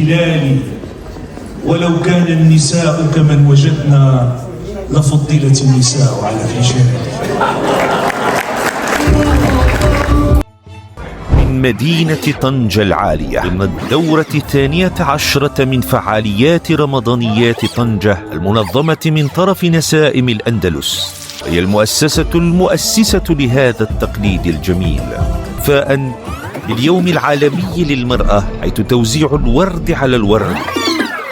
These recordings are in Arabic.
للهلال، ولو كان النساء كمن وجدنا لفضلت النساء على الرجال. من مدينة طنجة العالية ضمن الدورة 12 من فعاليات رمضانيات طنجة المنظمة من طرف نسائم الأندلس، هي المؤسسة المؤسسة لهذا التقليد الجميل، وفاء باليوم العالمي للمرأة، حيث توزيع الورد على الورد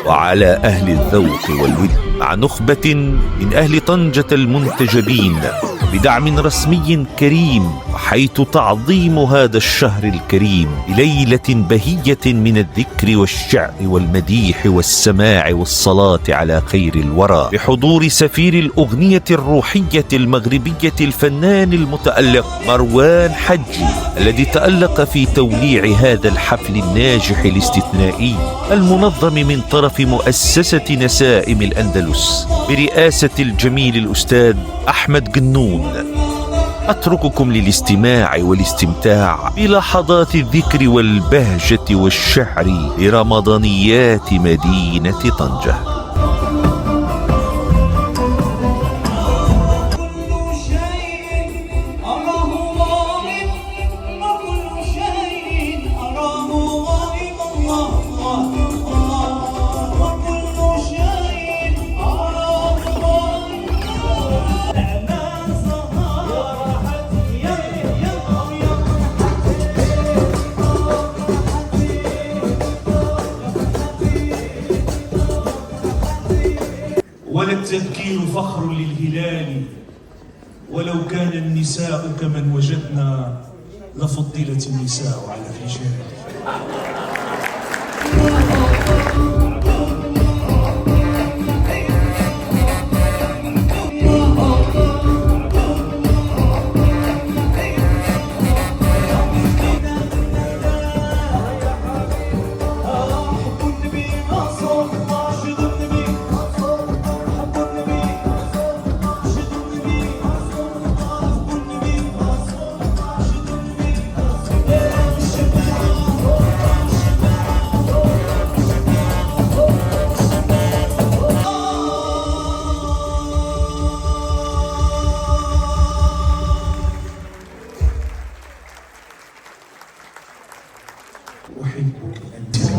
وعلى أهل الذوق والود مع نخبة من أهل طنجة المنتجبين بدعم رسمي كريم، حيث تعظيم هذا الشهر الكريم بليلة بهية من الذكر والشعر والمديح والسماع والصلاة على خير الورى، بحضور سفير الأغنية الروحية المغربية الفنان المتألق مروان حجي، الذي تألق في توليع هذا الحفل الناجح الاستثنائي المنظم من طرف مؤسسة نسائم الأندلس برئاسة الجميل الأستاذ أحمد جنون. أترككم للاستماع والاستمتاع بلحظات الذكر والبهجة والشعر لرمضانيات مدينة طنجة. ولا التذكير فخر للهلال، ولو كان النساء كمن وجدنا لفضلت النساء على الرجال. أحبك أنت.